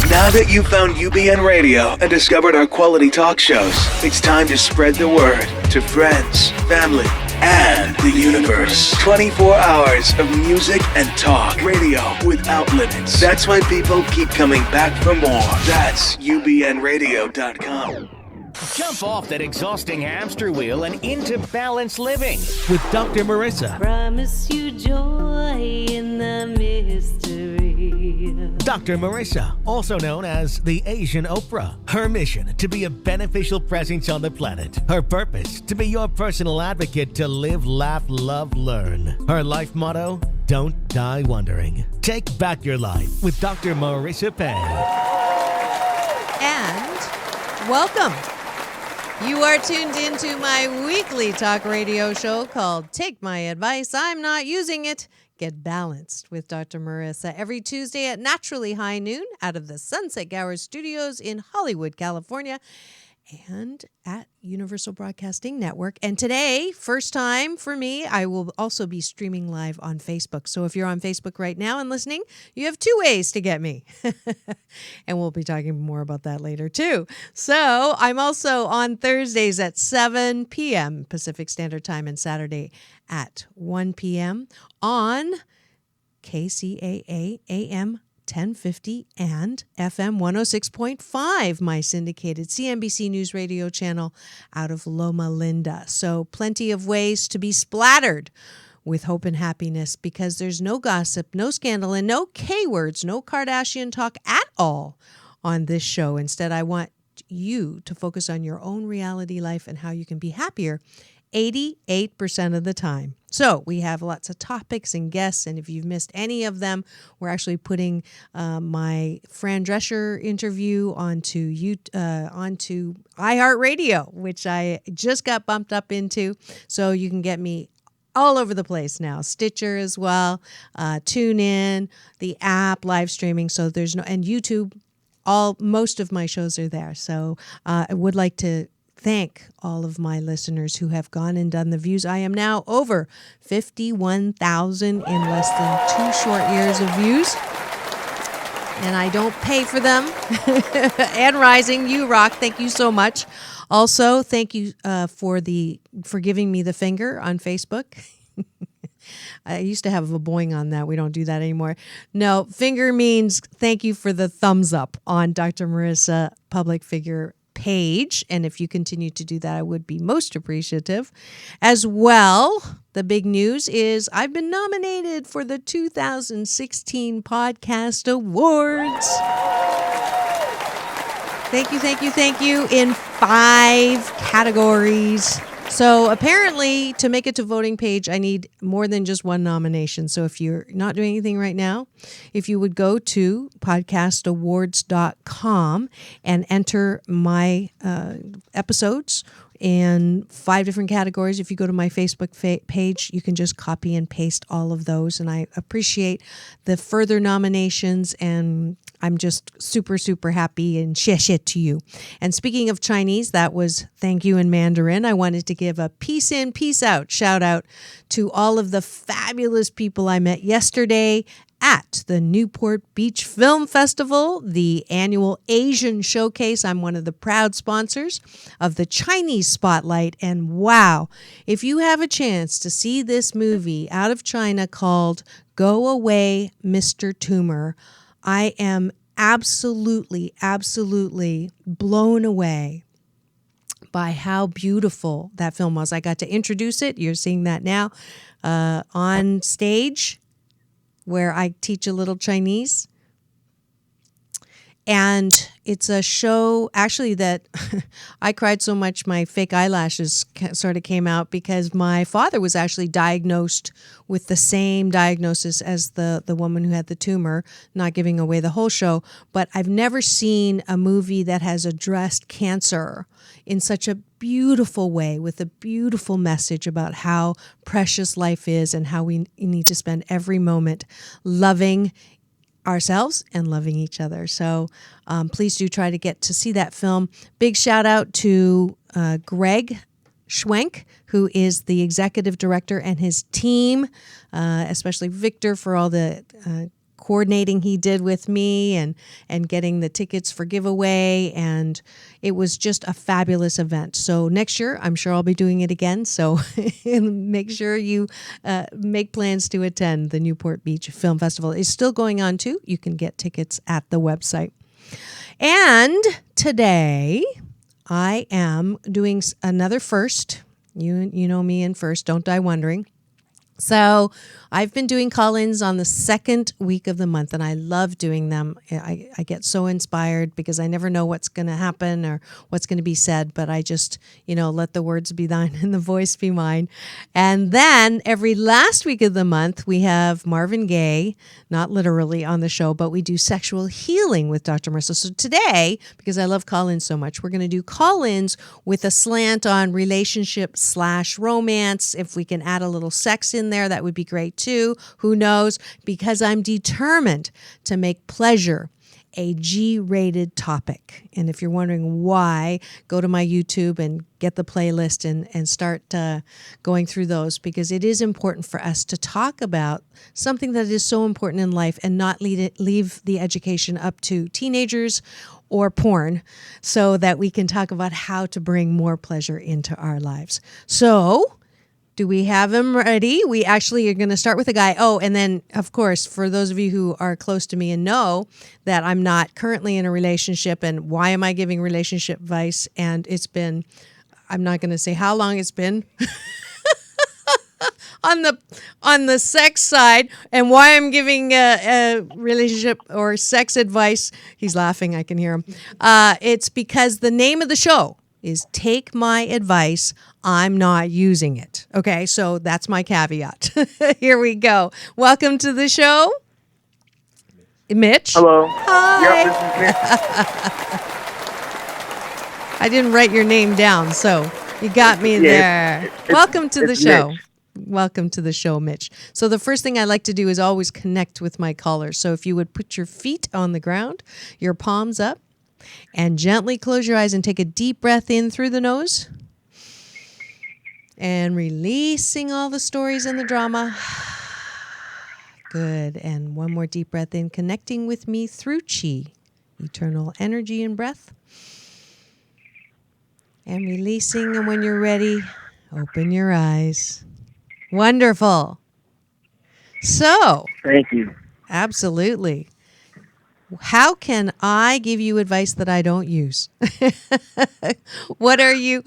Now that you've found UBN Radio and discovered our quality talk shows, it's time to spread the word to friends, family, and the universe. 24 hours of music and talk. Radio without limits. That's why people keep coming back for more. That's ubnradio.com. Jump off that exhausting hamster wheel and into balanced living with Dr. Marissa. Promise you joy in the mystery. Dr. Marissa, also known as the Asian Oprah. Her mission, to be a beneficial presence on the planet. Her purpose, to be your personal advocate to live, laugh, love, learn. Her life motto, don't die wondering. Take back your life with Dr. Marissa Pei. And welcome. You are tuned into my weekly talk radio show called Take My Advice. I'm not using it. Get Balanced with Dr. Marissa every Tuesday at naturally high noon out of the Sunset Gower Studios in Hollywood, California, and at Universal Broadcasting Network. And today, first time for me, I will also be streaming live on Facebook. So if you're on Facebook right now and listening, you have two ways to get me. And we'll be talking more about that later too. So I'm also on Thursdays at 7 p.m. Pacific Standard Time and Saturday at 1 p.m. on KCAA AM 1050 and FM 106.5, my syndicated CNBC News Radio channel out of Loma Linda. So plenty of ways to be splattered with hope and happiness, because there's no gossip, no scandal, and no K-words, no Kardashian talk at all on this show. Instead, I want you to focus on your own reality life and how you can be happier 88% of the time. So we have lots of topics and guests, and if you've missed any of them, we're actually putting my Fran Drescher interview onto iHeartRadio, which I just got bumped up into. So you can get me all over the place now. Stitcher as well, TuneIn, the app, live streaming. So there's no, and YouTube. Most of my shows are there. So I would like to thank all of my listeners who have gone and done the views. I am now over 51,000 in less than 2 short years of views. And I don't pay for them. And rising, you rock. Thank you so much. Also, thank you for giving me the finger on Facebook. I used to have a boing on that. We don't do that anymore. No, finger means thank you for the thumbs up on Dr. Marissa Public Figure page. And if you continue to do that, I would be most appreciative. As well, the big news is I've been nominated for the 2016 Podcast Awards. Thank you, thank you, thank you, in 5 categories. So apparently, to make it to voting page, I need more than just one nomination. So if you're not doing anything right now, if you would go to podcastawards.com and enter my episodes in 5 different categories. If you go to my Facebook page, you can just copy and paste all of those. And I appreciate the further nominations, and I'm just super, super happy, and xie to you. And speaking of Chinese, that was thank you in Mandarin. I wanted to give a peace in, peace out shout out to all of the fabulous people I met yesterday at the Newport Beach Film Festival, the annual Asian Showcase. I'm one of the proud sponsors of the Chinese Spotlight. And wow, if you have a chance to see this movie out of China called Go Away, Mr. Tumor, I am absolutely, absolutely blown away by how beautiful that film was. I got to introduce it. You're seeing that now on stage, where I teach a little Chinese. And it's a show, actually, that I cried so much my fake eyelashes sort of came out, because my father was actually diagnosed with the same diagnosis as the woman who had the tumor, not giving away the whole show. But I've never seen a movie that has addressed cancer in such a beautiful way, with a beautiful message about how precious life is and how we need to spend every moment loving ourselves and loving each other. So please do try to get to see that film. Big shout out to Greg Schwenk, who is the executive director, and his team, especially Victor for all the coordinating he did with me and getting the tickets for giveaway. And it was just a fabulous event. So next year, I'm sure I'll be doing it again. So make sure you make plans to attend the Newport Beach Film Festival. It's still going on too. You can get tickets at the website. And today I am doing another first. You know me and first, don't die wondering. So I've been doing call-ins on the second week of the month, and I love doing them. I get so inspired because I never know what's going to happen or what's going to be said, but I just, let the words be thine and the voice be mine. And then every last week of the month, we have Marvin Gaye, not literally on the show, but we do sexual healing with Dr. Marissa. So today, because I love call-ins so much, we're going to do call-ins with a slant on relationship/romance. If we can add a little sex in there, that would be great too. Who knows? Because I'm determined to make pleasure a G-rated topic. And if you're wondering why, go to my YouTube and get the playlist and start going through those, because it is important for us to talk about something that is so important in life and not leave the education up to teenagers or porn, so that we can talk about how to bring more pleasure into our lives. So, do we have him ready? We actually are going to start with a guy. Oh, and then, of course, for those of you who are close to me and know that I'm not currently in a relationship, and why am I giving relationship advice? And it's been, I'm not going to say how long it's been on the sex side, and why I'm giving a relationship or sex advice. He's laughing. I can hear him. It's because the name of the show is Take My Advice, I'm Not Using It. Okay, so that's my caveat. Here we go. Welcome to the show, Mitch. Hello. Hi. Yep, this is Mitch. I didn't write your name down, so you got me there. Welcome to the show. Mitch. Welcome to the show, Mitch. So the first thing I like to do is always connect with my callers. So if you would put your feet on the ground, your palms up, and gently close your eyes and take a deep breath in through the nose. And releasing all the stories and the drama. Good. And one more deep breath in, connecting with me through chi, eternal energy and breath. And releasing, and when you're ready, open your eyes. Wonderful. So. Thank you. Absolutely. How can I give you advice that I don't use? What are you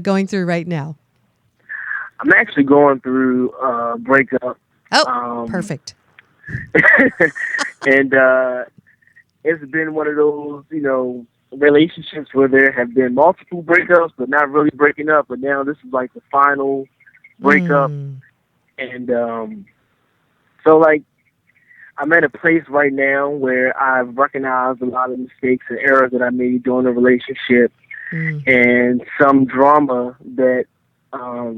going through right now? I'm actually going through a breakup. Oh, perfect. And it's been one of those, relationships where there have been multiple breakups, but not really breaking up. But now this is like the final breakup. And so, I'm at a place right now where I've recognized a lot of mistakes and errors that I made during the relationship, and some drama that I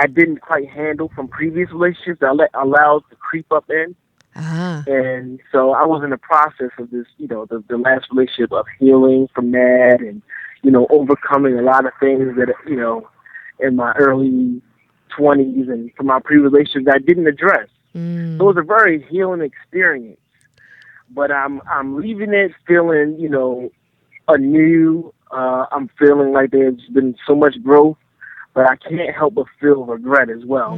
didn't quite handle from previous relationships that I allowed to creep up in. And so I was in the process of this, the last relationship, of healing from that and, overcoming a lot of things that, in my early 20s and from my previous relationships I didn't address. So it was a very healing experience, but I'm leaving it feeling, anew. I'm feeling like there's been so much growth, but I can't help but feel regret as well.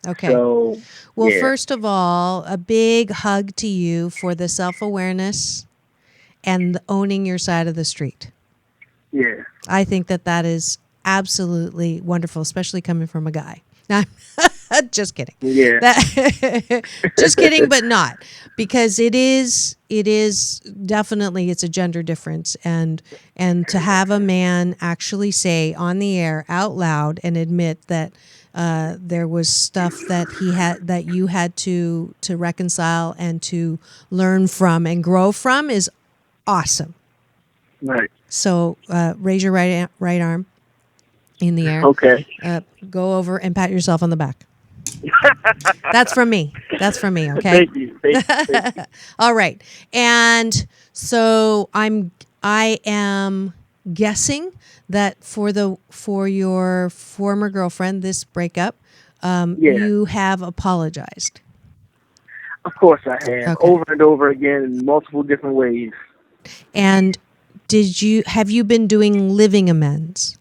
Okay. So, well, yeah. First of all, a big hug to you for the self-awareness and owning your side of the street. Yeah. I think that is absolutely wonderful, especially coming from a guy. Just kidding. Yeah. Just kidding, but not, because it is definitely, it's a gender difference, and to have a man actually say on the air out loud and admit that there was stuff that you had to reconcile and to learn from and grow from is awesome. Right. So raise your right arm in the air. Okay. Go over and pat yourself on the back. That's from me. Okay. Thank you. Thank you. All right. And so I am guessing that for your former girlfriend, this breakup, you have apologized. Of course I have. Okay. Over and over again in multiple different ways. And have you been doing living amends?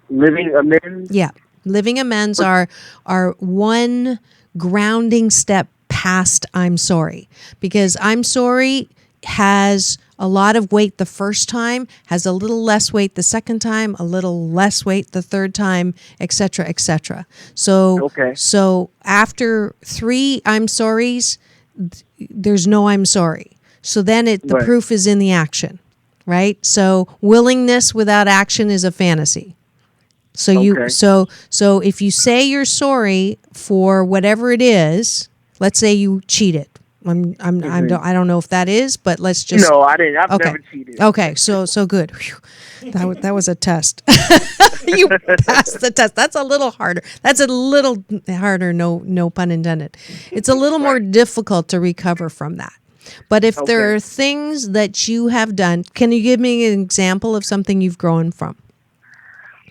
Living amends? Yeah. Living amends are one grounding step past I'm sorry. Because I'm sorry has a lot of weight the first time, has a little less weight the second time, a little less weight the third time, etc., etc. So after 3 I'm sorries, there's no I'm sorry. So then the Right. proof is in the action, right? So willingness without action is a fantasy. So so if you say you're sorry for whatever it is, let's say you cheated. I don't know if that is, but let's just. No, I didn't. I've Okay. never cheated. Okay, so good. Whew. That was a test. You passed the test. That's a little harder. No pun intended. It's a little more difficult to recover from that. But if there are things that you have done, can you give me an example of something you've grown from?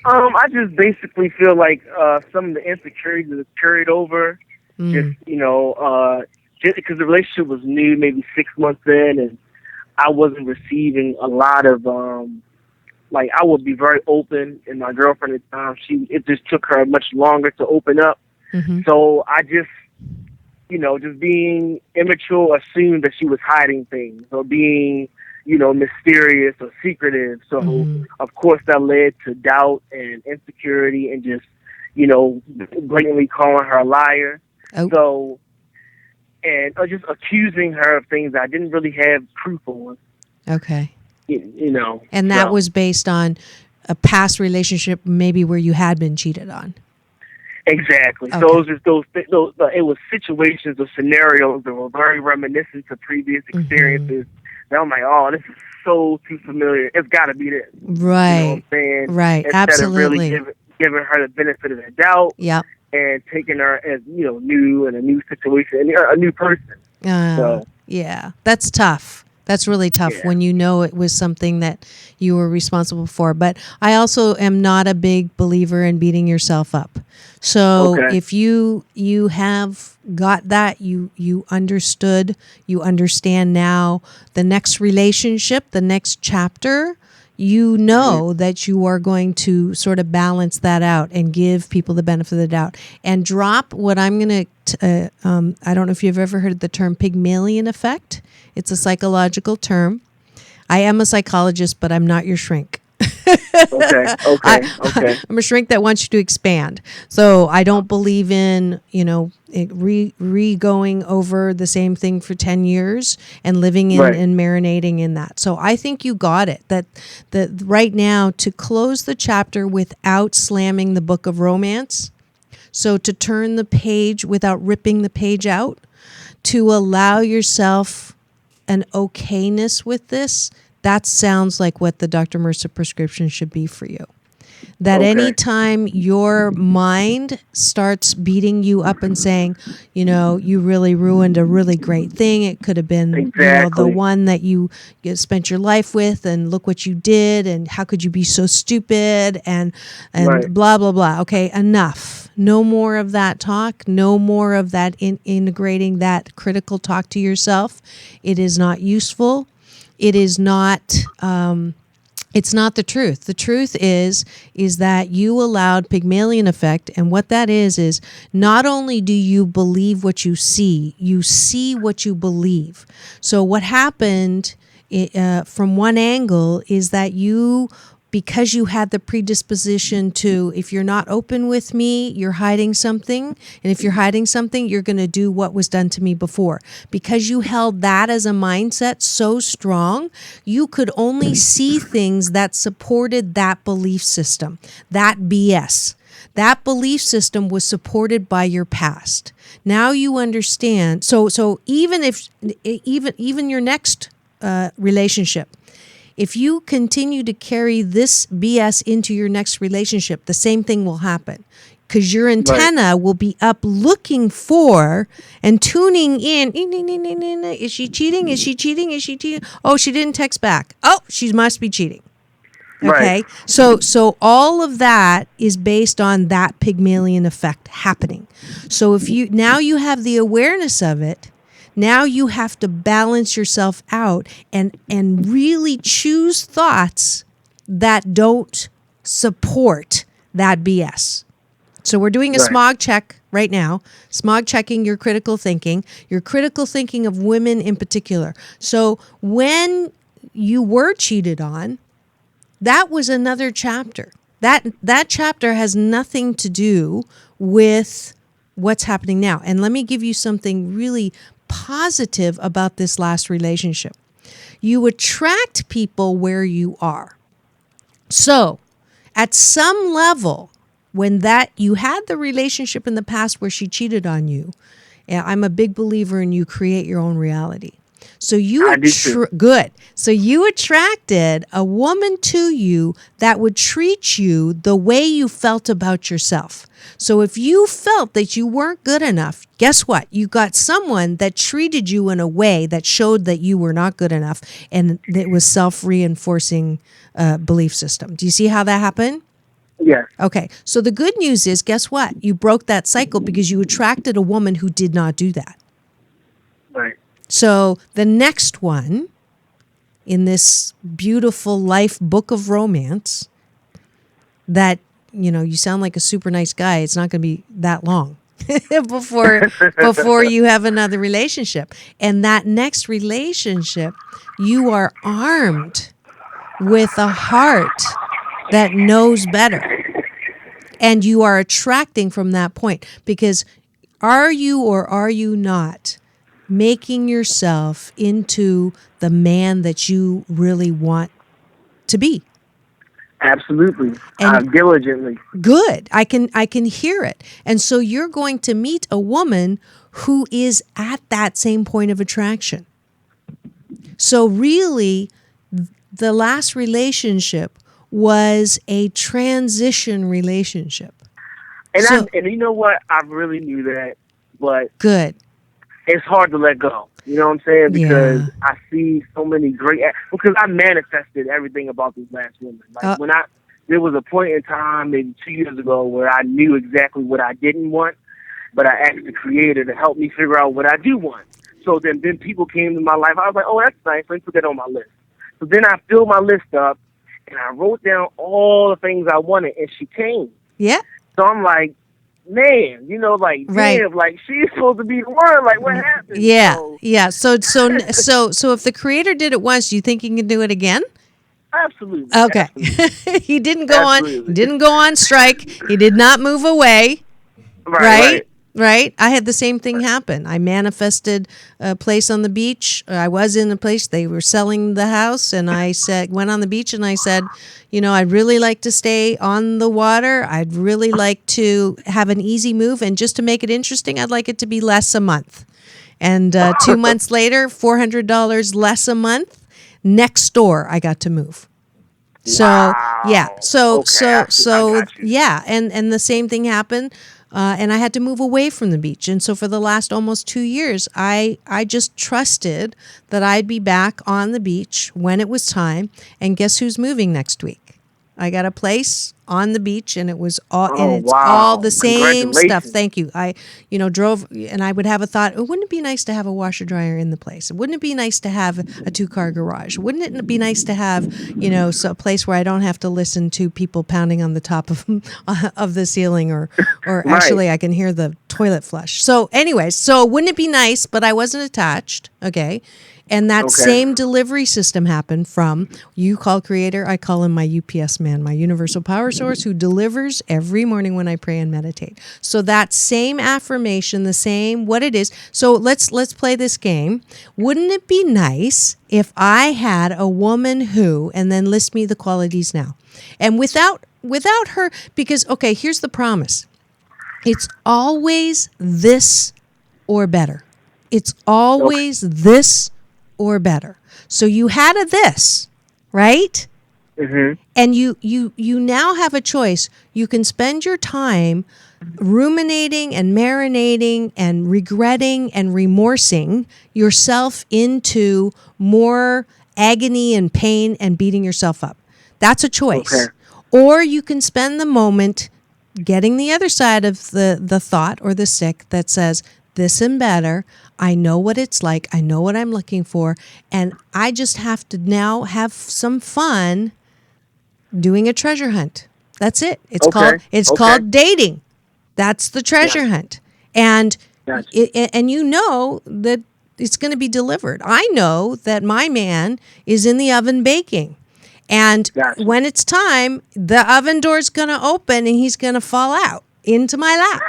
I just basically feel like some of the insecurities that carried over, just because the relationship was new, maybe 6 months in, and I wasn't receiving a lot of I would be very open, and my girlfriend at the time, it just took her much longer to open up. Mm-hmm. So I just being immature, assumed that she was hiding things or being mysterious or secretive. So, of course, that led to doubt and insecurity and just, blatantly calling her a liar. Oh. So, and just accusing her of things I didn't really have proof on. Okay. And that was based on a past relationship, maybe where you had been cheated on. Exactly. Okay. So it was just those it was situations or scenarios that were very reminiscent to previous experiences. And I'm like, oh, this is so too familiar. It's got to be this. Right. You know what I'm saying? Right. Instead Absolutely. of really giving her the benefit of the doubt. Yep. And taking her as new in a new situation and a new person. Yeah, that's tough. That's really tough when you know it was something that you were responsible for. But I also am not a big believer in beating yourself up. So if you have got that, you understood, you understand now the next relationship, the next chapter, you know that you are going to sort of balance that out and give people the benefit of the doubt and drop what I'm going to, I don't know if you've ever heard the term Pygmalion effect. It's a psychological term. I am a psychologist, but I'm not your shrink. Okay. I'm a shrink that wants you to expand. So I don't believe in, going over the same thing for 10 years and living in and marinating in that. So I think you got it. That right now, to close the chapter without slamming the book of romance, so to turn the page without ripping the page out, to allow yourself an okayness with this, that sounds like what the Dr. Marissa prescription should be for you. That anytime your mind starts beating you up and saying, you really ruined a really great thing. It could have been the one that you spent your life with, and look what you did, and how could you be so stupid, and blah, blah, blah. Okay, enough. No more of that talk. No more of that integrating that critical talk to yourself. It is not useful. It is not... it's not the truth. The truth is that you allowed Pygmalion effect, and what that is not only do you believe what you see what you believe. So what happened from one angle is that because you had the predisposition to, if you're not open with me, you're hiding something. And if you're hiding something, you're going to do what was done to me before. Because you held that as a mindset so strong, you could only see things that supported that belief system, that BS. That belief system was supported by your past. Now you understand. So even your next relationship, if you continue to carry this BS into your next relationship, the same thing will happen. Because your antenna will be up looking for and tuning in. Is she cheating? Is she cheating? Is she cheating? Oh, she didn't text back. Oh, she must be cheating. Okay. So all of that is based on that Pygmalion effect happening. So if you have the awareness of it, Now you have to balance yourself out and really choose thoughts that don't support that BS. So we're doing a smog check right now, smog checking your critical thinking of women in particular. So when you were cheated on, that was another chapter. That chapter has nothing to do with what's happening now. And let me give you something really positive about this last relationship. You attract people where you are. So at some level, when that you had the relationship in the past where she cheated on you, I'm a big believer in you create your own reality. So good. So you attracted a woman to you that would treat you the way you felt about yourself. So if you felt that you weren't good enough, guess what? You got someone that treated you in a way that showed that you were not good enough, and it was self-reinforcing belief system. Do you see how that happened? Yeah. Okay. So the good news is, guess what? You broke that cycle because you attracted a woman who did not do that. Right. So the next one in this beautiful life book of romance that, you sound like a super nice guy. It's not going to be that long before you have another relationship. And that next relationship, you are armed with a heart that knows better. And you are attracting from that point, because are you or are you not making yourself into the man that you really want to be? Absolutely. And diligently. Good. I can hear it. And so you're going to meet a woman who is at that same point of attraction. So really, the last relationship was a transition relationship. And you know what? I really knew that, but good. It's hard to let go. You know what I'm saying? Because I see so many because I manifested everything about this last woman. Like there was a point in time, maybe 2 years ago, where I knew exactly what I didn't want, but I asked the Creator to help me figure out what I do want. So then people came to my life. I was like, oh, that's nice. Let me put that on my list. So then I filled my list up, and I wrote down all the things I wanted, and she came. Yeah. So I'm like, man, damn, like she's supposed to be the one. Like, what happened? Yeah, yeah. So if the Creator did it once, do you think he can do it again? Absolutely. Okay. Absolutely. He didn't go on strike. He did not move away. Right. I had the same thing happen. I manifested a place on the beach. I was in a place, they were selling the house, and I went on the beach and I said, I'd really like to stay on the water. I'd really like to have an easy move, and just to make it interesting, I'd like it to be less a month. And 2 months later, $400 less a month. Next door, I got to move. So yeah, so yeah, and the same thing happened. And I had to move away from the beach. And so for the last almost 2 years, I just trusted that I'd be back on the beach when it was time. And guess who's moving next week? I got a place on the beach, and it was all the same stuff. Thank you. I drove, and I would have a thought, wouldn't it be nice to have a washer dryer in the place? Wouldn't it be nice to have a 2-car garage? Wouldn't it be nice to have, a place where I don't have to listen to people pounding on the top of the ceiling, or actually I can hear the toilet flush. So anyways, wouldn't it be nice? But I wasn't attached. Okay. And that same delivery system happened from, you call Creator, I call him my UPS man, my universal power source, who delivers every morning when I pray and meditate. So that same affirmation, the same what it is. So let's play this game. Wouldn't it be nice if I had a woman who, and then list me the qualities now. And without her, because, here's the promise. It's always this or better. It's always this or better. So you had a this, right? Mm-hmm. And you now have a choice. You can spend your time ruminating and marinating and regretting and remorsing yourself into more agony and pain and beating yourself up. That's a choice. Okay. Or you can spend the moment getting the other side of the thought or the sick that says, this and better. I know what it's like. I know what I'm looking for. And I just have to now have some fun doing a treasure hunt. That's it. It's called dating. That's the treasure hunt. And and you know that it's going to be delivered. I know that my man is in the oven baking. And when it's time, the oven door's going to open and he's going to fall out into my lap.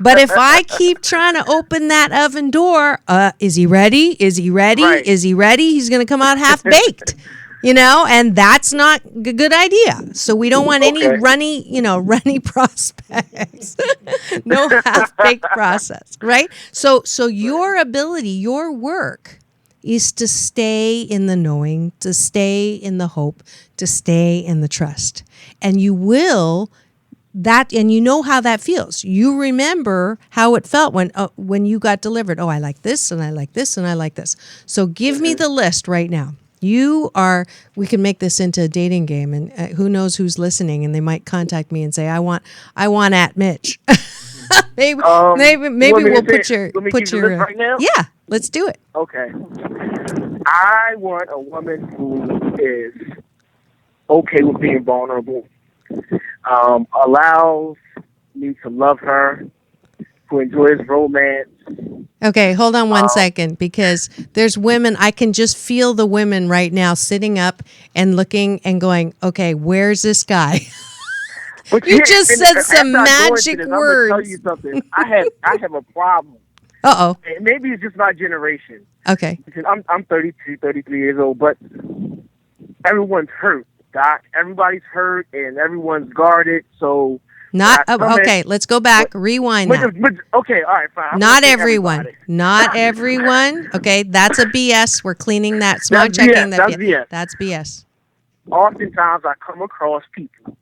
But if I keep trying to open that oven door, is he ready? Is he ready? Right. Is he ready? He's going to come out half baked. And that's not a good idea. So we don't want any runny prospects. No half-baked process, right? So your ability, your work is to stay in the knowing, to stay in the hope, to stay in the trust. And you will and you know how that feels. You remember how it felt when you got delivered. Oh, I like this, and I like this, and I like this. So give me the list right now. We can make this into a dating game, and who knows who's listening, and they might contact me and say, I want at Mitch. maybe we'll put your list right now? Yeah, let's do it. Okay. I want a woman who is okay with being vulnerable, allows me to love her, who enjoys romance. Okay, hold on one second, because there's women, I can just feel the women right now sitting up and looking and going, okay, where's this guy? But you just said some magic words. I'm going to tell you something. I have a problem. Uh-oh. And maybe it's just my generation. Okay. Because I'm 32, 33 years old, but everyone's hurt, Doc. Everybody's hurt and everyone's guarded, so... Okay, let's go back. Rewind that. Okay, all right, fine. Not everyone. Not everyone. Okay, that's a BS. We're cleaning that. Smog checking that. That's BS. That's BS. Oftentimes, I come across people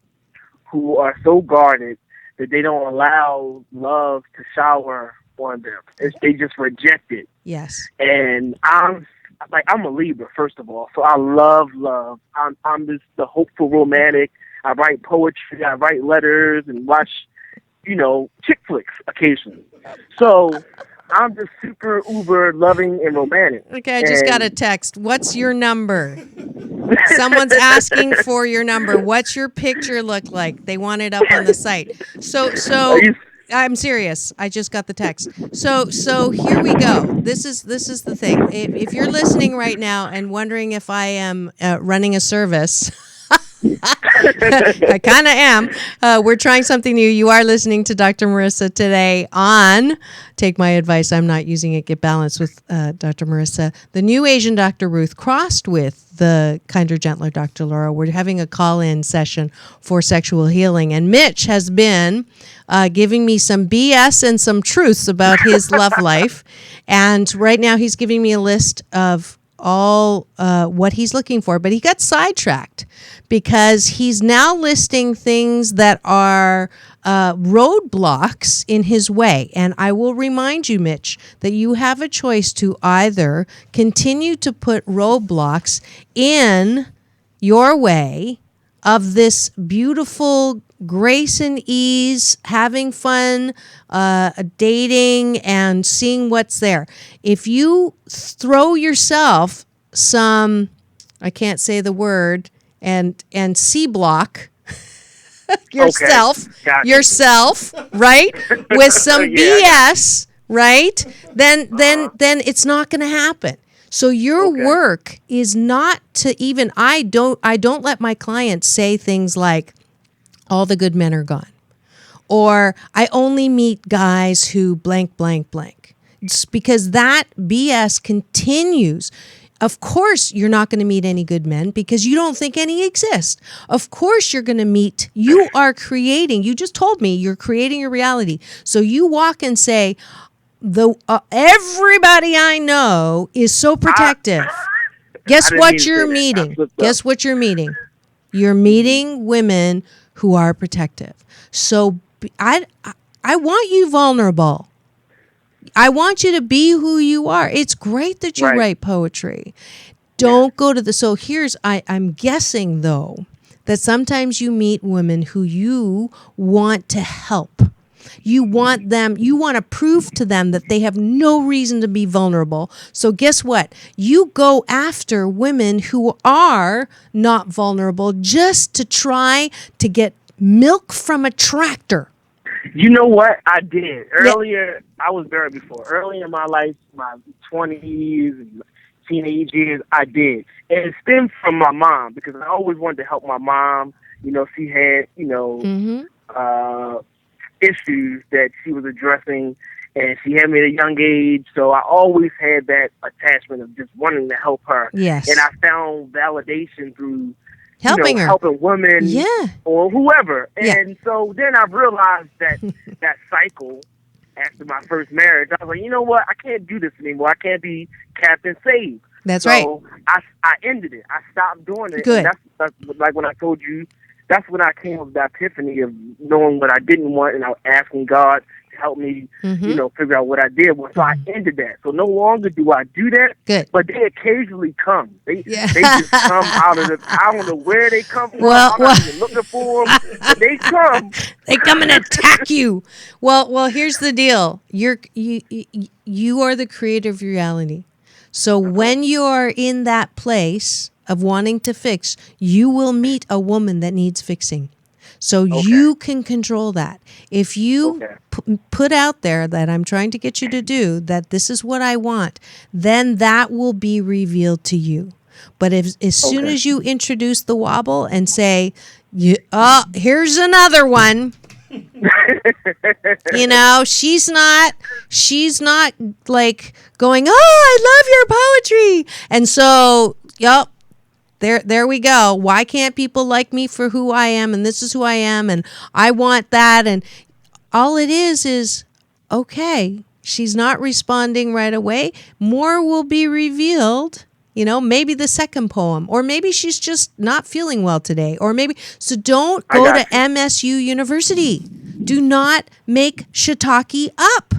who are so guarded that they don't allow love to shower on them. They just reject it. Yes. And I'm a Libra, first of all, so I love love. I'm just the hopeful romantic. I write poetry, I write letters, and watch, chick flicks occasionally. So I'm just super uber loving and romantic. Okay, I just got a text. What's your number? Someone's asking for your number. What's your picture look like? They want it up on the site. So I'm serious. I just got the text. So here we go. This is the thing. If you're listening right now and wondering if I am running a service. I kind of am. We're trying something new. You are listening to Dr. Marissa today on Take My Advice. I'm Not Using It. Get Balanced with Dr. Marissa. The new Asian Dr. Ruth crossed with the kinder, gentler Dr. Laura. We're having a call-in session for sexual healing. And Mitch has been giving me some BS and some truths about his love life. And right now he's giving me a list of all what he's looking for, but he got sidetracked because he's now listing things that are roadblocks in his way. And I will remind you, Mitch, that you have a choice to either continue to put roadblocks in your way of this beautiful grace and ease, having fun, dating, and seeing what's there. If you throw yourself some, I can't say the word, and C-block yourself, right, with some BS, right, then it's not going to happen. So your work is not to even, I don't let my clients say things like, all the good men are gone, or I only meet guys who blank, blank, blank. It's because that BS continues. Of course, you're not going to meet any good men because you don't think any exist. Of course, you're going to meet, you are creating, you just told me you're creating your reality. So you walk and say, everybody I know is so protective. Guess what you're meeting? Guess what you're meeting? You're meeting women who are protective. So I want you vulnerable. I want you to be who you are. It's great that you write poetry. Don't go to the, so here's, I'm guessing though, that sometimes you meet women who you want to help. You want to prove to them that they have no reason to be vulnerable. So guess what? You go after women who are not vulnerable just to try to get milk from a tractor. You know what? I did. Earlier, I was there before. Early in my life, my 20s and teenage years, I did. And it stemmed from my mom, because I always wanted to help my mom. You know, she had, issues that she was addressing, and she had me at a young age, so I always had that attachment of just wanting to help her. Yes. And I found validation through helping her, helping women, or whoever. And so then I realized that that cycle after my first marriage, I was like, you know what? I can't do this anymore. I can't be Captain Save. That's right. So I ended it. I stopped doing it. Good. And that's like when I told you, that's when I came with the epiphany of knowing what I didn't want, and I was asking God to help me, figure out what I did. So I ended that. So no longer do I do that. Good. But they occasionally come. They just come out of I don't know where they come from. I'm not even looking for them. But they come. They come and attack you. Well, here's the deal. You are the creator of reality. So when you are in that place of wanting to fix, you will meet a woman that needs fixing. So you can control that. If you put out there that I'm trying to get you to do, that this is what I want, then that will be revealed to you. But as soon as you introduce the wobble and say, here's another one, she's not like going, I love your poetry. And so, there we go. Why can't people like me for who I am? And this is who I am. And I want that. And all it is, okay, she's not responding right away. More will be revealed. Maybe the second poem, or maybe she's just not feeling well today, or maybe. So don't go to MSU University. Do not make shiitake up.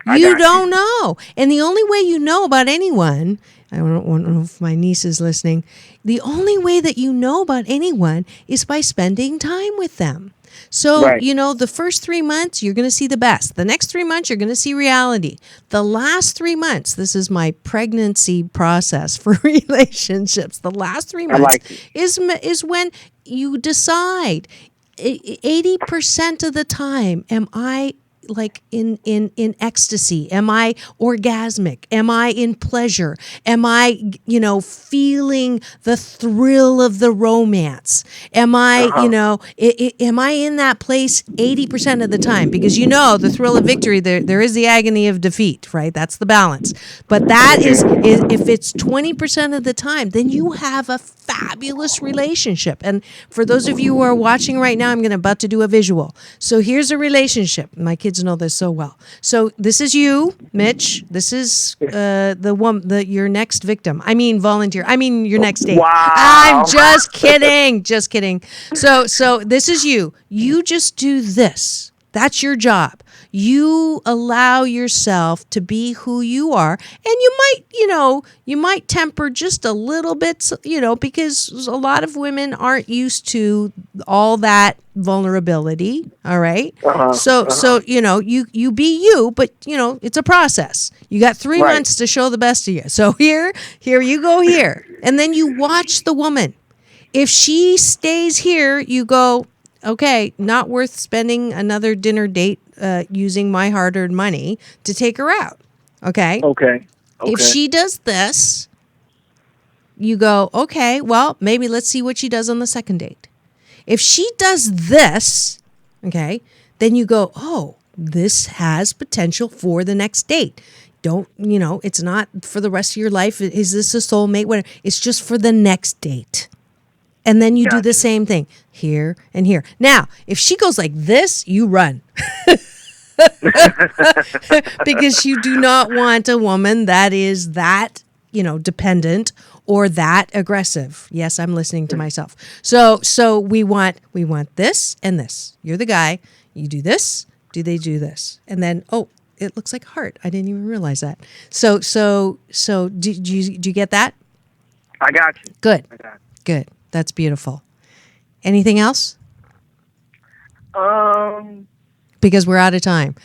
You don't know. And the only way you know about anyone, I don't know if my niece is listening, the only way that you know about anyone is by spending time with them. So, the first 3 months, you're going to see the best. The next 3 months, you're going to see reality. The last 3 months, this is my pregnancy process for relationships. The last 3 months is when you decide. 80% of the time, am I like in ecstasy? Am I orgasmic? Am I in pleasure? Am I, feeling the thrill of the romance? Am I, am I in that place 80% of the time? Because the thrill of victory, there is the agony of defeat, right? That's the balance. But that is if it's 20% of the time, then you have a fabulous relationship. And for those of you who are watching right now, I'm about to do a visual. So here's a relationship. My kids know this so well. So this is you, Mitch. This is your next victim. I mean volunteer. I mean your next date. Wow. I'm just kidding. Just kidding. So this is you. You just do this. That's your job. You allow yourself to be who you are, and you might temper just a little bit, because a lot of women aren't used to all that vulnerability. All right. So you be you, but it's a process. You got 3 months to show the best of you. So here you go here, and then you watch the woman. If she stays here, you go, okay, not worth spending another dinner date using my hard-earned money to take her out. Okay? Okay. If she does this, you go, okay, well, maybe let's see what she does on the second date. If she does this, okay, then you go, oh, this has potential for the next date. Don't, it's not for the rest of your life. Is this a soulmate? Whatever. It's just for the next date. And then you do the same thing here and here. Now, if she goes like this, you run. Because you do not want a woman that is that, dependent or that aggressive. Yes, I'm listening to myself. So we want this and this. You're the guy. You do this. Do they do this? And then, it looks like a heart. I didn't even realize that. So do you get that? I got you. Good. I got you. Good. That's beautiful. Anything else? because we're out of time.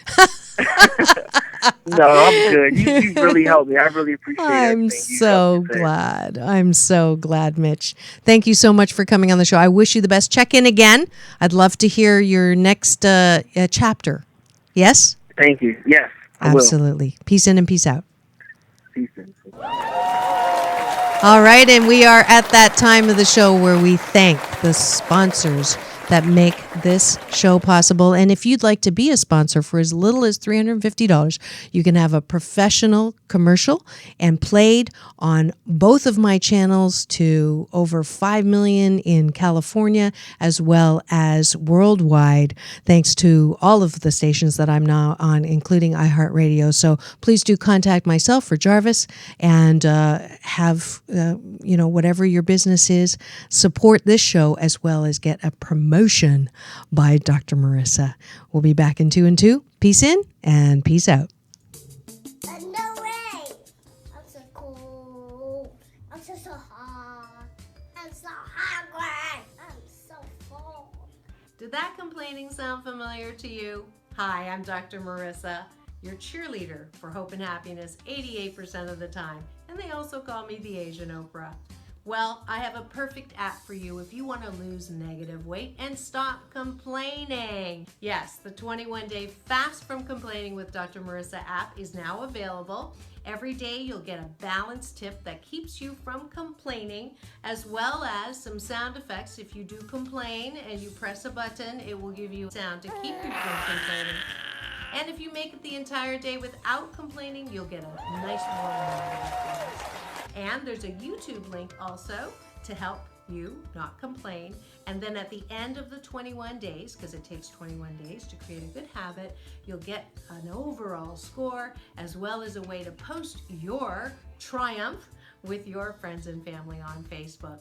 No, I'm good. You really helped me. I really appreciate it. I'm so glad. I'm so glad, Mitch. Thank you so much for coming on the show. I wish you the best. Check in again. I'd love to hear your next chapter. Yes? Thank you. Yes, I absolutely. Will. Peace in and peace out. Peace in. All right, and we are at that time of the show where we thank the sponsors that make this show possible. And if you'd like to be a sponsor for as little as $350, you can have a professional commercial and played on both of my channels to over 5 million in California, as well as worldwide, thanks to all of the stations that I'm now on, including iHeartRadio. So please do contact myself for Jarvis and have, whatever your business is, support this show as well as get a promotion by Dr. Marissa. We'll be back in 2 and 2. Peace in and peace out. No way! I'm so cool. I'm so hot. I'm so hungry. I'm so full. Did that complaining sound familiar to you? Hi, I'm Dr. Marissa, your cheerleader for hope and happiness 88% of the time. And they also call me the Asian Oprah. Well, I have a perfect app for you if you want to lose negative weight and stop complaining. Yes, the 21-day Fast from Complaining with Dr. Marissa app is now available. Every day you'll get a balanced tip that keeps you from complaining, as well as some sound effects. If you do complain and you press a button, it will give you sound to keep you from complaining. And if you make it the entire day without complaining, you'll get a nice warm applause. And there's a YouTube link also to help you not complain. And then at the end of the 21 days, because it takes 21 days to create a good habit, you'll get an overall score as well as a way to post your triumph with your friends and family on Facebook.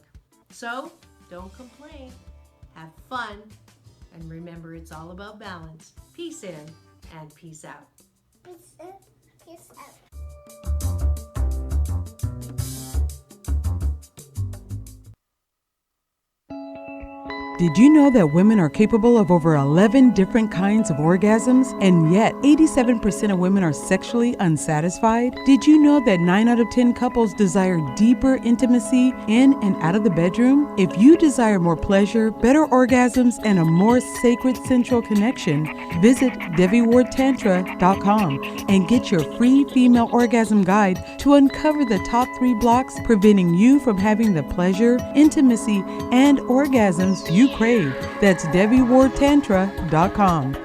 So don't complain, have fun, and remember it's all about balance. Peace in and peace out. Peace in, peace out. Did you know that women are capable of over 11 different kinds of orgasms, and yet 87% of women are sexually unsatisfied? Did you know that 9 out of 10 couples desire deeper intimacy in and out of the bedroom? If you desire more pleasure, better orgasms, and a more sacred sensual connection, visit DebbieWardTantra.com and get your free female orgasm guide to uncover the top 3 blocks preventing you from having the pleasure, intimacy, and orgasms you crave. That's DebbieWardTantra.com.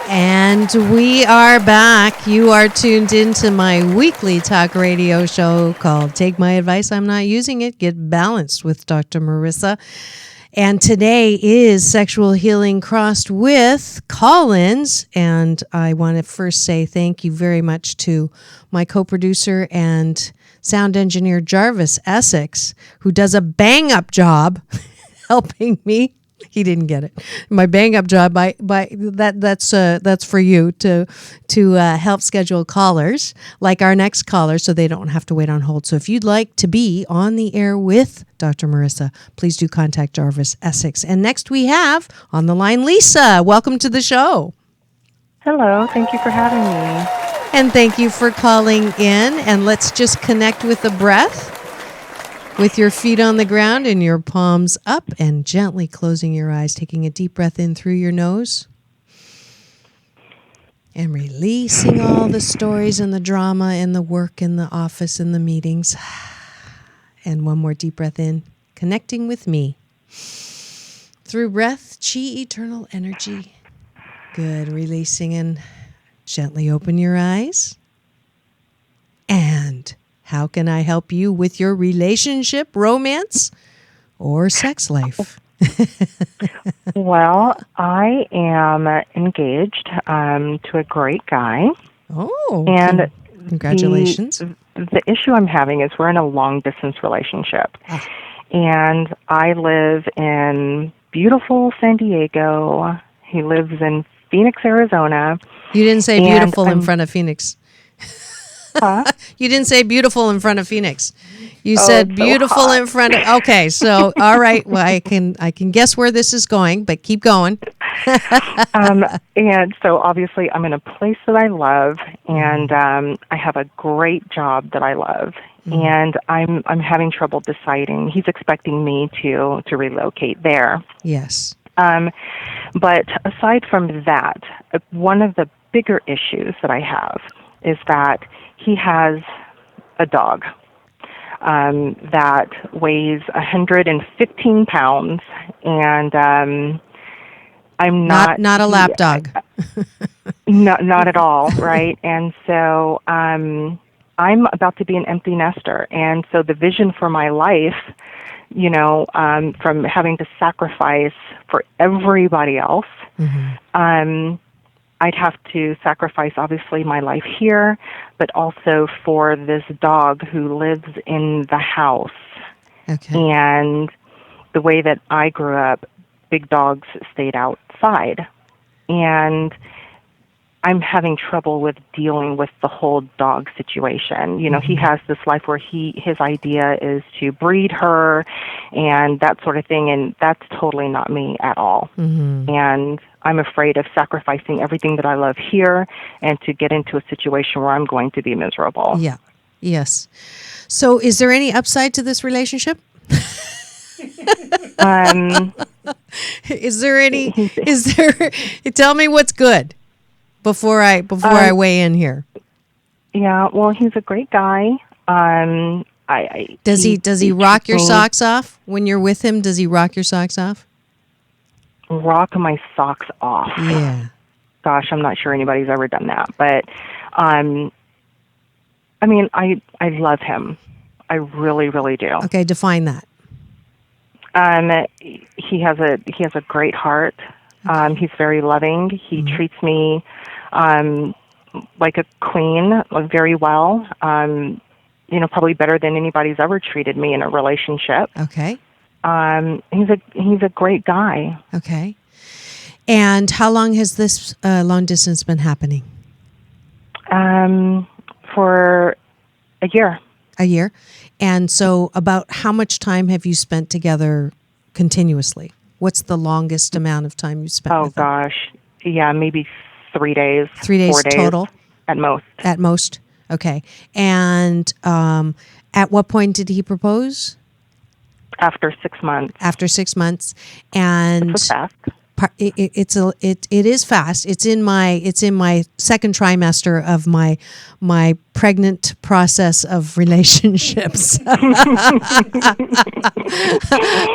And we are back. You are tuned into my weekly talk radio show called Take My Advice, I'm Not Using It, Get Balanced with Dr. Marissa. And today is Sexual Healing Crossed with call-ins. And I want to first say thank you very much to my co-producer and sound engineer Jarvis Essex, who does a bang-up job helping me. He didn't get it. My bang-up job that's for you to help schedule callers like our next caller, so they don't have to wait on hold. So if you'd like to be on the air with Dr. Marissa, please do contact Jarvis Essex. And next we have on the line Lisa. Welcome to the show. Hello. Thank you for having me. And thank you for calling in. And let's just connect with the breath. With your feet on the ground and your palms up and gently closing your eyes, taking a deep breath in through your nose and releasing all the stories and the drama and the work in the office and the meetings. And one more deep breath in, connecting with me. Through breath, chi, eternal energy. Good. Releasing and gently open your eyes. And how can I help you with your relationship, romance, or sex life? Well, I am engaged to a great guy. Oh, and congratulations. The issue I'm having is we're in a long-distance relationship. And I live in beautiful San Diego. He lives in Phoenix, Arizona. You didn't say beautiful in front of Phoenix. Huh? You didn't say beautiful in front of Phoenix. You said beautiful in front of. Okay, so all right. Well, I can guess where this is going, but keep going. And so obviously I'm in a place that I love, and I have a great job that I love, and I'm having trouble deciding. He's expecting me to relocate there. Yes. But aside from that, one of the bigger issues that I have is that he has a dog that weighs 115 pounds, and I'm not a lap dog. Not at all, right? And so I'm about to be an empty nester, and so the vision for my life, from having to sacrifice for everybody else, I'd have to sacrifice, obviously, my life here, but also for this dog who lives in the house. Okay. And the way that I grew up, big dogs stayed outside. And I'm having trouble with dealing with the whole dog situation. He has this life where his idea is to breed her and that sort of thing, and that's totally not me at all. And I'm afraid of sacrificing everything that I love here and to get into a situation where I'm going to be miserable. Yeah. Yes. So is there any upside to this relationship? Is there tell me what's good before I weigh in here. Yeah, well, he's a great guy. Does he rock your socks off when you're with him? Does he rock your socks off? Rock my socks off. Yeah. Gosh, I'm not sure anybody's ever done that, but I love him. I really, really do. Okay, define that. He has a great heart. He's very loving. He treats me like a queen, very well. Probably better than anybody's ever treated me in a relationship. Okay. He's a great guy. Okay. And how long has this long distance been happening? For a year. A year. And so about how much time have you spent together continuously? What's the longest amount of time you've spent with him? Gosh. Yeah, maybe 3 days. 3 days 4 days total? At most. At most. Okay. And at what point did he propose? After 6 months. After 6 months. And which was fast. It is fast. It's in my second trimester of my pregnant process of relationships.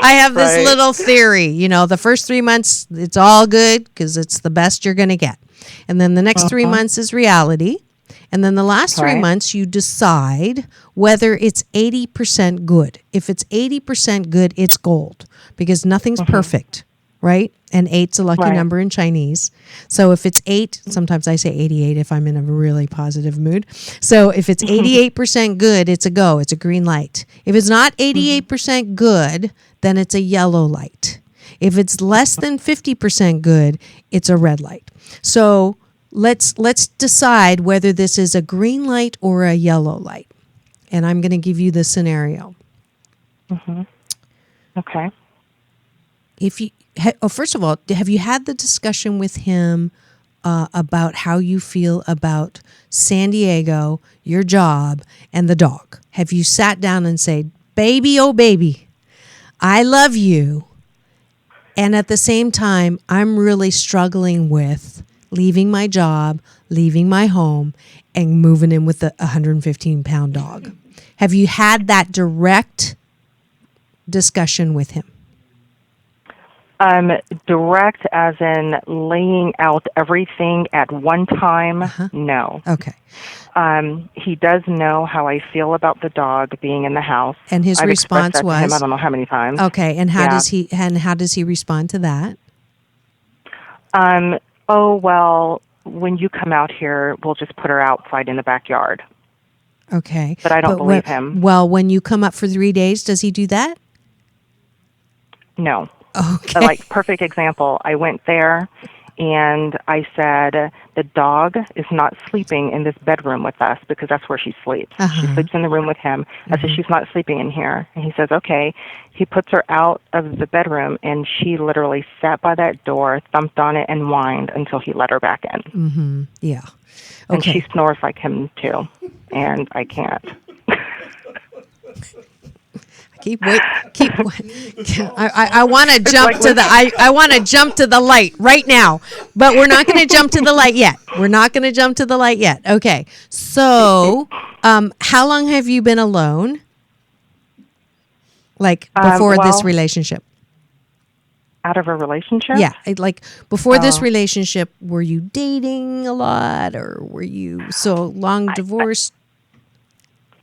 I have this little theory, the first 3 months it's all good because it's the best you're going to get, and then the next 3 months is reality, and then the last 3 months you decide whether it's 80% good. If it's 80% good, it's gold because nothing's perfect. Right? And 8's a lucky number in Chinese. So if it's 8, sometimes I say 88 if I'm in a really positive mood. So if it's 88% good, it's a go. It's a green light. If it's not 88% good, then it's a yellow light. If it's less than 50% good, it's a red light. So let's decide whether this is a green light or a yellow light. And I'm going to give you the scenario. Okay. First of all, have you had the discussion with him about how you feel about San Diego, your job, and the dog? Have you sat down and said, baby, oh baby, I love you, and at the same time, I'm really struggling with leaving my job, leaving my home, and moving in with a 115-pound dog? Have you had that direct discussion with him? Direct as in laying out everything at one time, no. Okay. He does know how I feel about the dog being in the house. And his I've response expressed that was? to him, I don't know how many times. Okay, and how does he respond to that? Oh, well, when you come out here, we'll just put her outside in the backyard. Okay. But I don't believe him. Well, when you come up for 3 days, does he do that? No. Okay. Perfect example. I went there, And I said, the dog is not sleeping in this bedroom with us because that's where she sleeps. She sleeps in the room with him. I said, she's not sleeping in here. And he says, okay. He puts her out of the bedroom, and she literally sat by that door, thumped on it, and whined until he let her back in. Yeah. Okay. And she snores like him, too. And I can't. I want to jump to the I want to jump to the light right now, but we're not going to jump to the light yet. Okay. So, how long have you been alone? Like before this relationship? Out of a relationship? Yeah, like before this relationship, were you dating a lot, or were you so long divorced?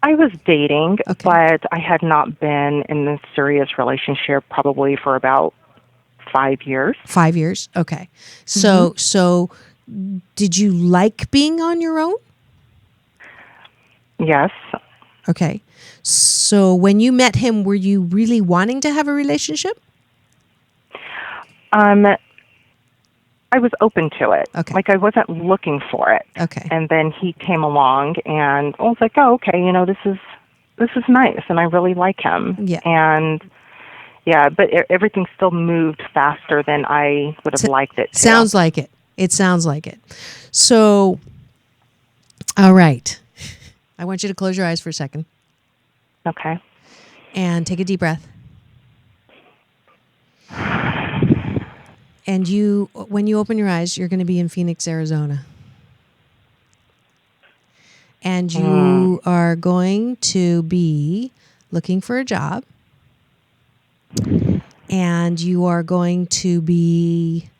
I was dating, but I had not been in a serious relationship probably for about 5 years. 5 years? Okay. So did you like being on your own? Yes. Okay. So when you met him, were you really wanting to have a relationship? I was open to it. Okay. Like, I wasn't looking for it. Okay. And then he came along, and I was like, oh, okay, this is nice, and I really like him. Yeah. And yeah, but everything still moved faster than I would have liked it to. Sounds like it. It sounds like it. So, all right. I want you to close your eyes for a second. Okay. And take a deep breath. And when you open your eyes, you're going to be in Phoenix, Arizona. And you are going to be looking for a job. And you are going to be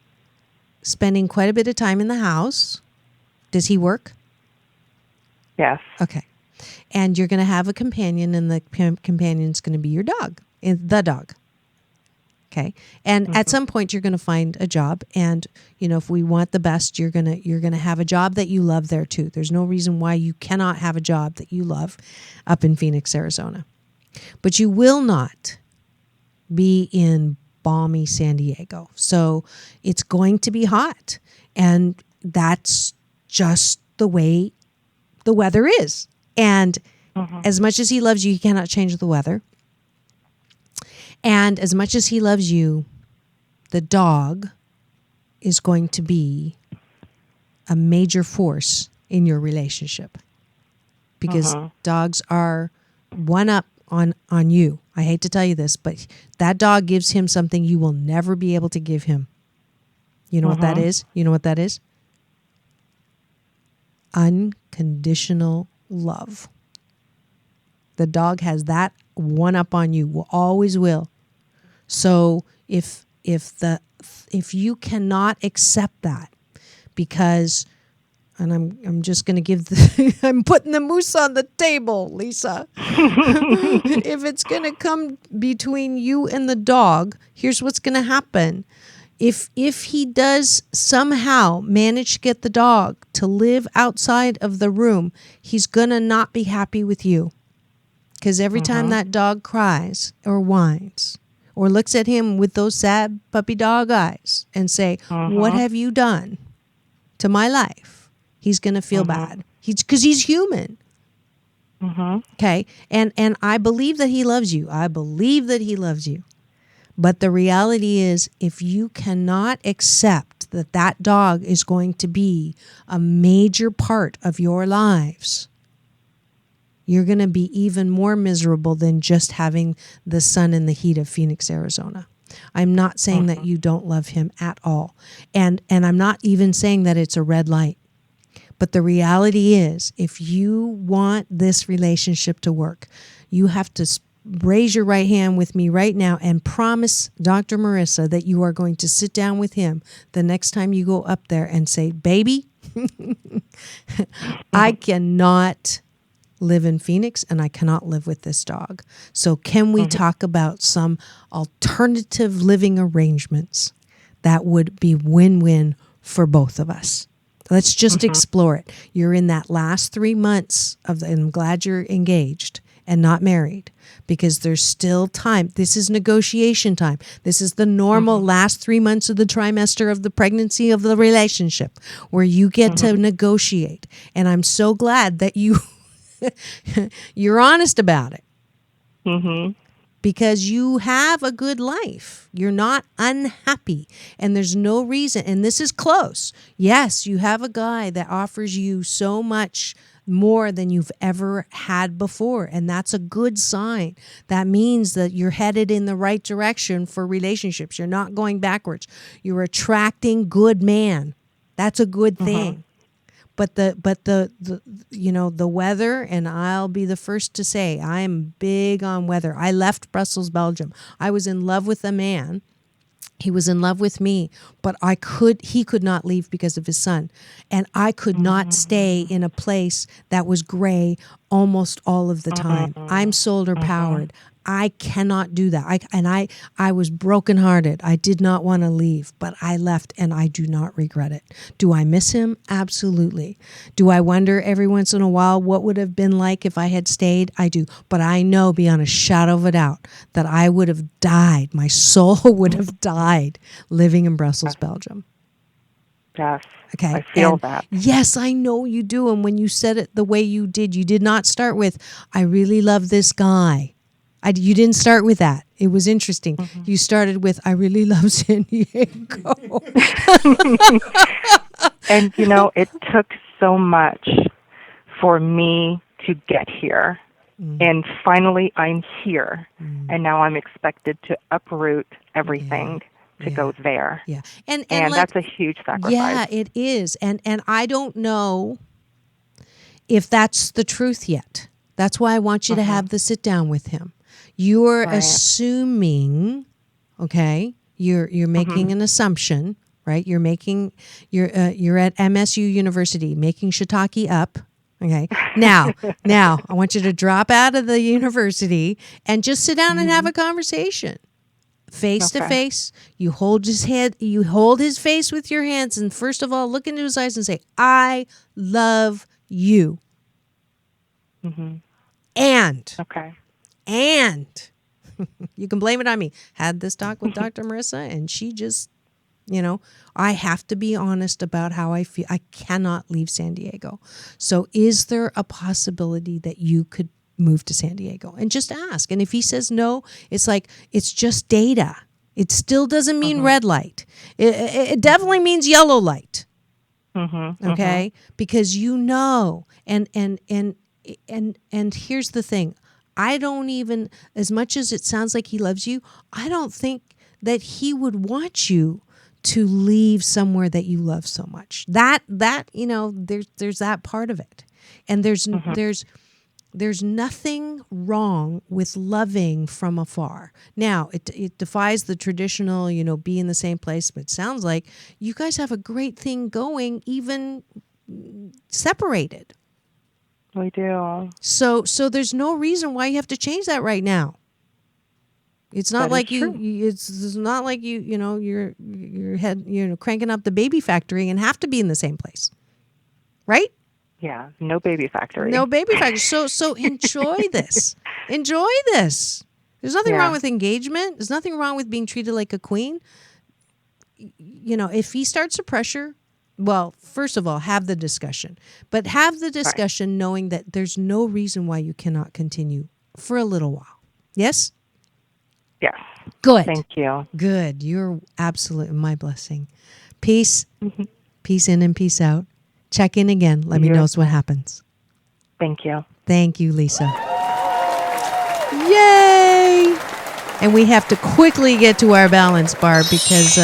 spending quite a bit of time in the house. Does he work? Yes. Okay. And you're going to have a companion, and the companion's going to be your dog, the dog. Okay. And at some point you're going to find a job, and if we want the best, you're going to have a job that you love there too. There's no reason why you cannot have a job that you love up in Phoenix, Arizona. But you will not be in balmy San Diego. So it's going to be hot, and that's just the way the weather is. And as much as he loves you, he cannot change the weather. And as much as he loves you, the dog is going to be a major force in your relationship, because dogs are one up on you. I hate to tell you this, but that dog gives him something you will never be able to give him. You know what that is? You know what that is? Unconditional love. The dog has that one up on you, always will. So if you cannot accept that, because, and I'm just going to give I'm putting the moose on the table, Lisa. If it's going to come between you and the dog, here's what's going to happen. If he does somehow manage to get the dog to live outside of the room, he's going to not be happy with you. Because every time that dog cries or whines or looks at him with those sad puppy dog eyes and say, what have you done to my life? He's going to feel bad. Because he's human. Okay? And I believe that he loves you. I believe that he loves you. But the reality is, if you cannot accept that that dog is going to be a major part of your lives, you're going to be even more miserable than just having the sun and the heat of Phoenix, Arizona. I'm not saying that you don't love him at all. And I'm not even saying that it's a red light. But the reality is, if you want this relationship to work, you have to raise your right hand with me right now and promise Dr. Marissa that you are going to sit down with him the next time you go up there and say, baby, I cannot live in Phoenix, and I cannot live with this dog. So can we talk about some alternative living arrangements that would be win-win for both of us? Let's just explore it. You're in that last 3 months and I'm glad you're engaged, and not married, because there's still time. This is negotiation time. This is the normal last 3 months of the trimester of the pregnancy of the relationship, where you get to negotiate. And I'm so glad that you're honest about it. Because you have a good life. You're not unhappy. And there's no reason. And this is close. Yes, you have a guy that offers you so much more than you've ever had before. And that's a good sign. That means that you're headed in the right direction for relationships. You're not going backwards. You're attracting good man. That's a good thing. But the weather, and I'll be the first to say, I am big on weather. I left Brussels, Belgium. I was in love with a man. He was in love with me, but he could not leave because of his son. And I could not stay in a place that was gray almost all of the time. I'm solar powered. I cannot do that. I was brokenhearted. I did not want to leave, but I left, and I do not regret it. Do I miss him? Absolutely. Do I wonder every once in a while what would have been like if I had stayed? I do. But I know beyond a shadow of a doubt that I would have died. My soul would have died living in Brussels, Belgium. Yes. Okay. I feel that. Yes, I know you do. And when you said it the way you did not start with, I really love this guy. You didn't start with that. It was interesting. You started with, I really love San Diego. And, it took so much for me to get here. And finally, I'm here. And now I'm expected to uproot everything to go there. Yeah. And that's a huge sacrifice. Yeah, it is. And I don't know if that's the truth yet. That's why I want you to have the sit down with him. You're assuming, okay? You're making an assumption, right? You're at MSU University making shiitake up. Okay. Now I want you to drop out of the university and just sit down and have a conversation. Face to face. You hold his head, you hold his face with your hands, and first of all, look into his eyes and say, I love you. And you can blame it on me. Had this talk with Dr. Marissa, and she just, I have to be honest about how I feel. I cannot leave San Diego. So is there a possibility that you could move to San Diego? And just ask. And if he says no, it's like, it's just data. It still doesn't mean red light. It definitely means yellow light. Okay? Because and here's the thing. I don't even, as much as it sounds like he loves you, I don't think that he would want you to leave somewhere that you love so much. That there's that part of it. And there's nothing wrong with loving from afar. Now, it defies the traditional, be in the same place, but it sounds like you guys have a great thing going, even separated. We do. So there's no reason why you have to change that right now. It's not like it's not like you're cranking up the baby factory and have to be in the same place. Right? Yeah, no baby factory. No baby factory. So enjoy this. Enjoy this. There's nothing wrong with engagement. There's nothing wrong with being treated like a queen. If he starts to pressure, well, first of all, have the discussion. But have the discussion knowing that there's no reason why you cannot continue for a little while. Yes? Yes. Good. Thank you. Good. You're absolutely my blessing. Peace. Peace in and peace out. Check in again. Let me know what happens. Thank you. Thank you, Lisa. Yay! And we have to quickly get to our balance bar because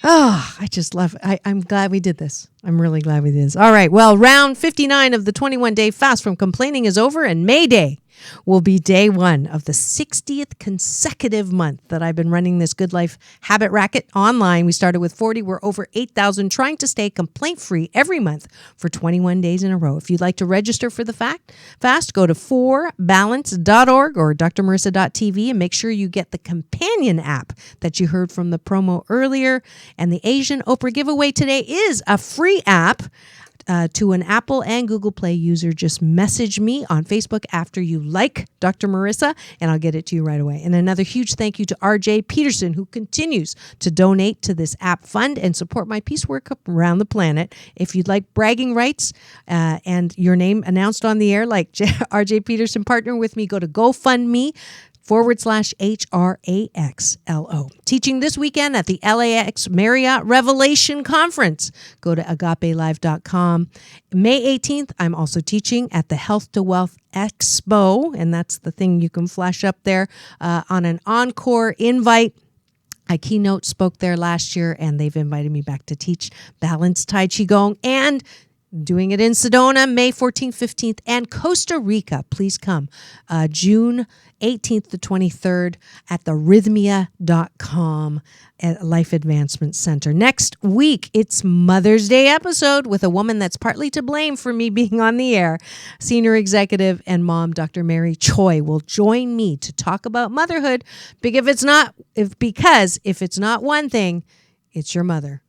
I just love it. I'm glad we did this. I'm really glad we did this. All right. Well, round 59 of the 21-day fast from complaining is over, and May Day will be day one of the 60th consecutive month that I've been running this Good Life Habit Racket online. We started with 40. We're over 8,000, trying to stay complaint-free every month for 21 days in a row. If you'd like to register for the fast, go to 4balance.org or drmarissa.tv and make sure you get the companion app that you heard from the promo earlier. And the Asian Oprah giveaway today is a free app to an Apple and Google Play user, just message me on Facebook after you like Dr. Marissa, and I'll get it to you right away. And another huge thank you to RJ Peterson, who continues to donate to this app fund and support my peace work around the planet. If you'd like bragging rights and your name announced on the air like RJ Peterson, partner with me, go to GoFundMe/HRAXLO. Teaching this weekend at the LAX Marriott Revelation Conference. Go to agapelive.com. May 18th, I'm also teaching at the Health to Wealth Expo, and that's the thing you can flash up there on an encore invite. I keynote spoke there last year, and they've invited me back to teach balanced Tai Qigong and doing it in Sedona, May 14th, 15th, and Costa Rica. Please come. June 18th to 23rd at the rhythmia.com at Life Advancement Center. Next week, it's Mother's Day episode with a woman that's partly to blame for me being on the air. Senior executive and mom, Dr. Mary Choi, will join me to talk about motherhood. Because if it's not one thing, it's your mother.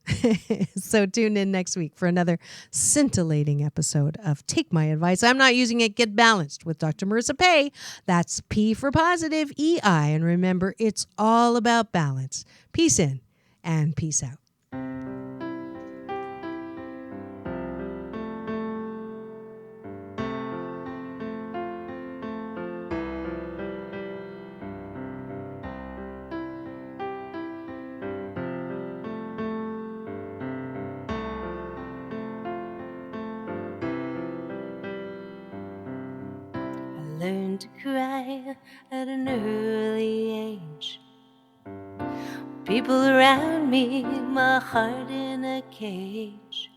So tune in next week for another scintillating episode of Take My Advice. I'm not using it. Get Balanced with Dr. Marissa Pay. That's P for positive, EI. And remember, it's all about balance. Peace in and peace out. Learned to cry at an early age. People around me, my heart in a cage.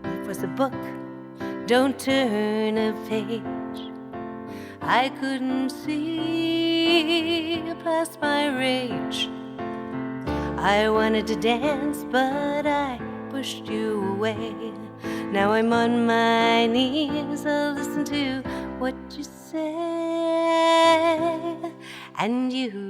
Life was a book, don't turn a page. I couldn't see past my rage. I wanted to dance, but I pushed you away. Now I'm on my knees, I'll listen to what you say, and you